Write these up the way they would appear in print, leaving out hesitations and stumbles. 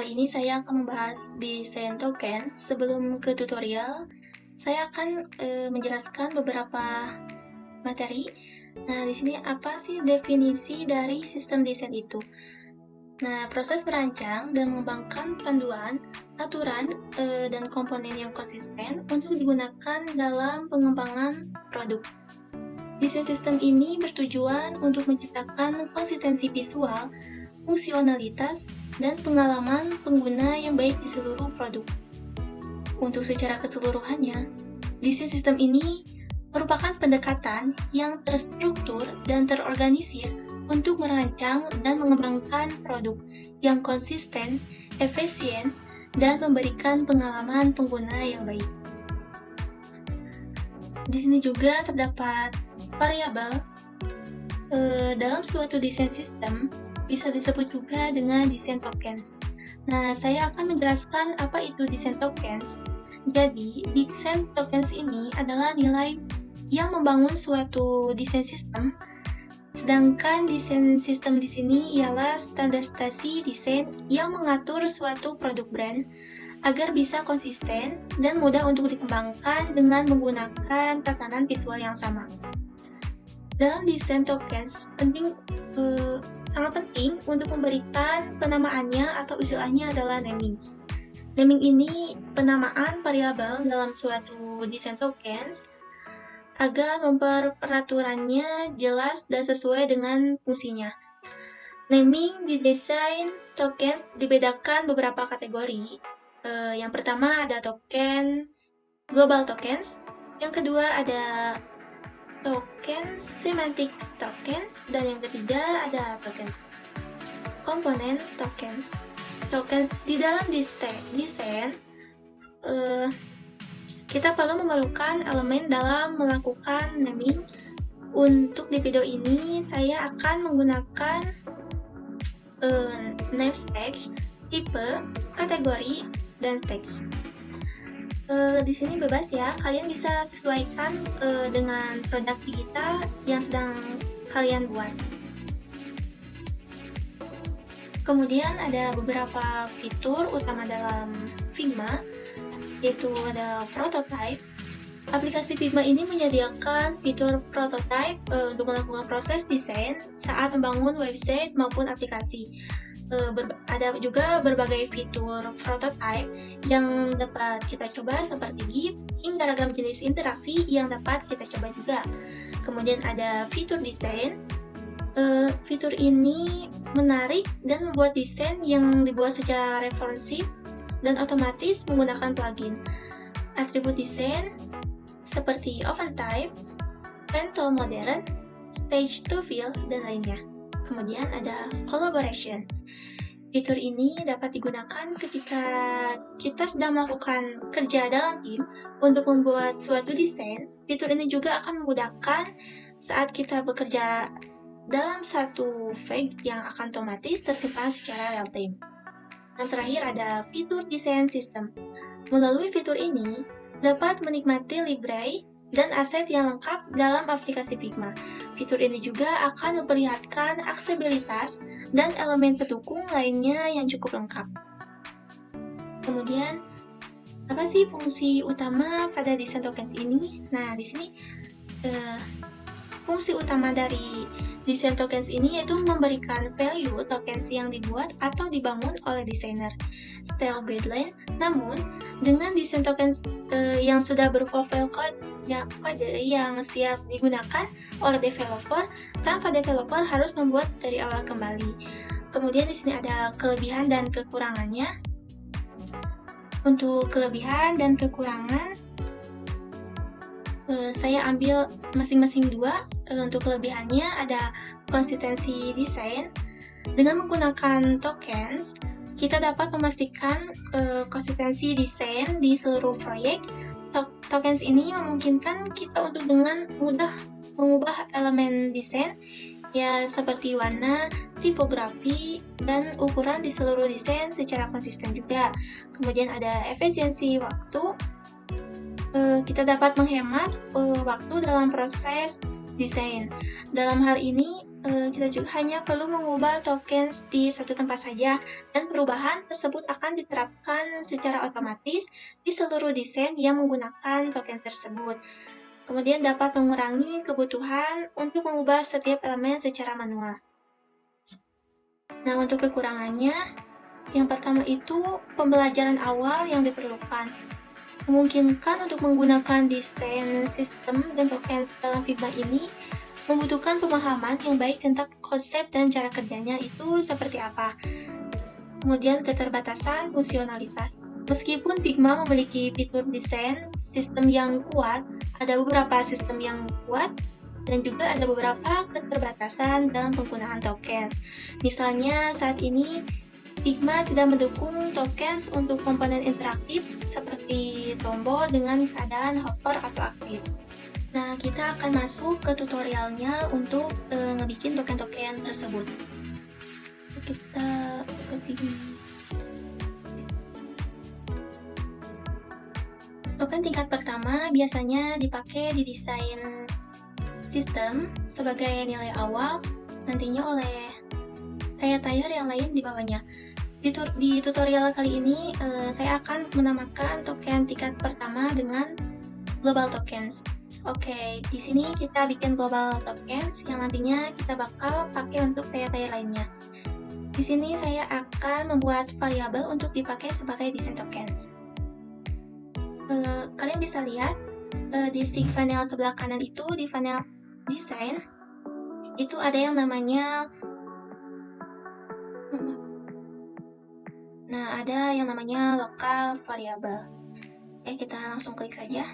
Kali ini saya akan membahas desain token. Sebelum ke tutorial, saya akan menjelaskan beberapa materi. Nah, di sini apa sih definisi dari sistem desain itu? Nah, proses merancang dan mengembangkan panduan, aturan, dan komponen yang konsisten untuk digunakan dalam pengembangan produk. Desain sistem ini bertujuan untuk menciptakan konsistensi visual, fungsionalitas, dan pengalaman pengguna yang baik di seluruh produk. Untuk secara keseluruhannya, desain sistem ini merupakan pendekatan yang terstruktur dan terorganisir untuk merancang dan mengembangkan produk yang konsisten, efisien, dan memberikan pengalaman pengguna yang baik. Di sini juga terdapat variabel dalam suatu desain sistem bisa disebut juga dengan desain tokens. Nah, saya akan menjelaskan apa itu desain tokens. Jadi, desain tokens ini adalah nilai yang membangun suatu desain sistem, sedangkan desain sistem di sini ialah standarisasi desain yang mengatur suatu produk brand agar bisa konsisten dan mudah untuk dikembangkan dengan menggunakan tatanan visual yang sama. Dalam desain tokens, sangat penting untuk memberikan penamaannya atau istilahnya adalah naming. Naming ini penamaan variabel dalam suatu desain tokens agar memperaturannya jelas dan sesuai dengan fungsinya. Naming di desain tokens dibedakan beberapa kategori. Yang pertama ada token global tokens, yang kedua ada token semantic tokens, dan yang ketiga ada tokens komponen tokens. Tokens di dalam desain kita perlu memerlukan elemen dalam melakukan naming. Untuk di video ini saya akan menggunakan namespace, tipe, kategori, dan teks. Di sini bebas ya, kalian bisa sesuaikan dengan produk digital yang sedang kalian buat. Kemudian ada beberapa fitur utama dalam Figma, yaitu ada prototype. Aplikasi Figma ini menyediakan fitur prototype untuk melakukan proses desain saat membangun website maupun aplikasi. Ada juga berbagai fitur prototype yang dapat kita coba seperti GIF hingga ragam jenis interaksi yang dapat kita coba juga. Kemudian ada fitur desain. Fitur ini menarik dan membuat desain yang dibuat secara responsif dan otomatis menggunakan plugin. Atribut desain seperti open type, pen tool modern, stage to fill, dan lainnya. Kemudian ada collaboration. Fitur ini dapat digunakan ketika kita sedang melakukan kerja dalam tim untuk membuat suatu desain. Fitur ini juga akan memudahkan saat kita bekerja dalam satu file yang akan otomatis tersimpan secara real time. Yang terakhir ada fitur desain sistem. Melalui fitur ini dapat menikmati library dan aset yang lengkap dalam aplikasi Figma. Fitur ini juga akan memperlihatkan aksesibilitas dan elemen pendukung lainnya yang cukup lengkap. Kemudian, apa sih fungsi utama pada desain tokens ini? Nah, di sini fungsi utama dari desain tokens ini yaitu memberikan value tokens yang dibuat atau dibangun oleh desainer. Style guideline, namun dengan desain tokens yang sudah berupa file kode yang siap digunakan oleh developer tanpa developer harus membuat dari awal kembali. Kemudian di sini ada kelebihan dan kekurangannya. Untuk kelebihan dan kekurangan saya ambil masing-masing dua. Untuk kelebihannya ada konsistensi desain. Dengan menggunakan tokens, kita dapat memastikan konsistensi desain di seluruh proyek. Tokens ini memungkinkan kita untuk dengan mudah mengubah elemen desain, ya seperti warna, tipografi, dan ukuran di seluruh desain secara konsisten juga. Kemudian ada efisiensi waktu. Kita dapat menghemat waktu dalam proses desain. Dalam hal ini, kita juga hanya perlu mengubah tokens di satu tempat saja, dan perubahan tersebut akan diterapkan secara otomatis di seluruh desain yang menggunakan token tersebut. Kemudian dapat mengurangi kebutuhan untuk mengubah setiap elemen secara manual. Nah, untuk kekurangannya, yang pertama itu pembelajaran awal yang diperlukan. Memungkinkan untuk menggunakan desain sistem dan tokens dalam Figma ini membutuhkan pemahaman yang baik tentang konsep dan cara kerjanya itu seperti apa. Kemudian keterbatasan fungsionalitas. Meskipun Figma memiliki fitur desain sistem yang kuat, ada beberapa sistem yang kuat dan juga ada beberapa keterbatasan dalam penggunaan tokens. Misalnya saat ini Figma tidak mendukung tokens untuk komponen interaktif seperti tombol dengan keadaan hover atau aktif. Nah, kita akan masuk ke tutorialnya untuk ngebikin token-token tersebut. Kita ke Figma. Token tingkat pertama biasanya dipakai di desain sistem sebagai nilai awal, nantinya oleh tier-tier yang lain di bawahnya. Di tutorial kali ini, saya akan menamakan token tingkat pertama dengan global tokens. Oke, di sini kita bikin global tokens yang nantinya kita bakal pakai untuk tier-tier lainnya. Di sini saya akan membuat variabel untuk dipakai sebagai desain tokens. Kalian bisa lihat di panel sebelah kanan itu, di panel desain, itu ada yang namanya local variable. Oke, kita langsung klik saja.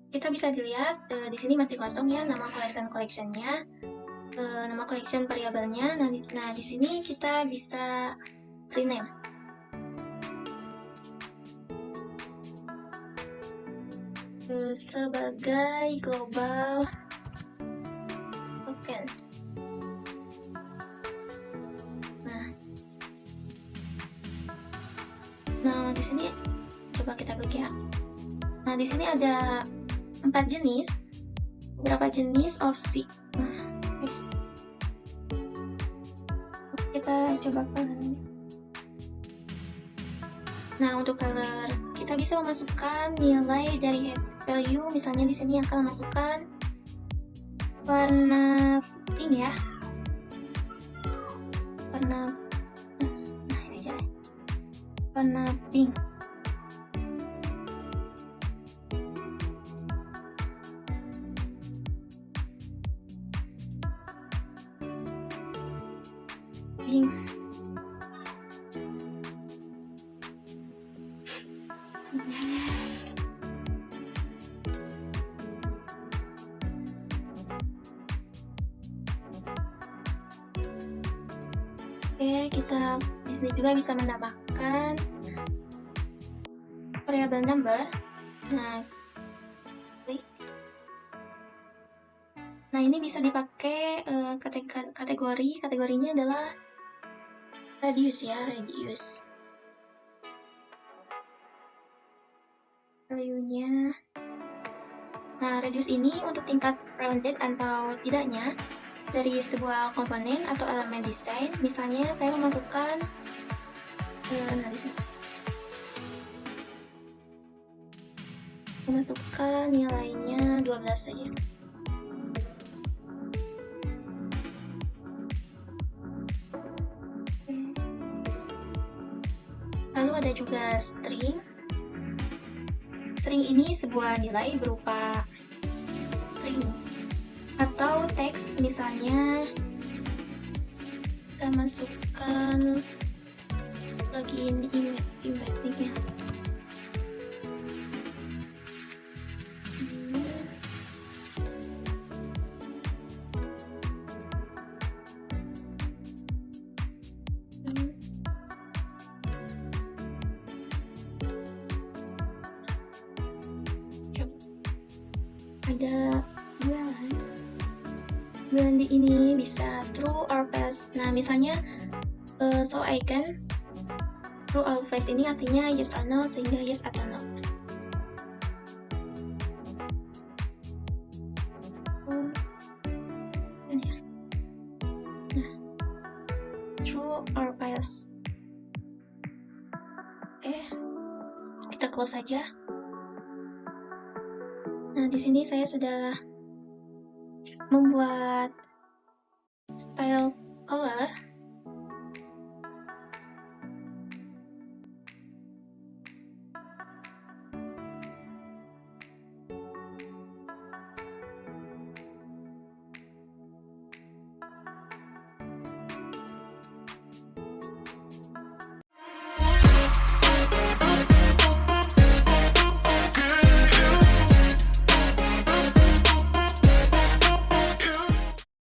Kita bisa dilihat di sini masih kosong ya nama collection-nya, nama collection variabelnya. Nah, di sini kita bisa rename. Sebagai global tokens. Nah, di sini coba kita klik ya. Nah, di sini ada 4 jenis, beberapa jenis opsi. Kita coba color. Nah, untuk color kita bisa memasukkan nilai dari hash value. Misalnya di sini akan memasukkan warna pink ya. Warna pink. Oke, kita di sini juga bisa menambahkan variabel number. Nah, klik. Nah, ini bisa dipakai kategorinya adalah radius ya, radius. Value-nya. Nah, radius ini untuk tingkat rounded atau tidaknya dari sebuah komponen atau elemen desain. Misalnya saya memasukkan di sini. Memasukkan nilainya 12 saja. Lalu ada juga string. String ini sebuah nilai berupa string atau teks. Misalnya kita masukkan login emailnya. Ada bulan di ini bisa true or false. Nah, misalnya show icon true or false ini artinya yes or no, sehingga yes atau no. artikel saja. Nah, di sini saya sudah membuat style color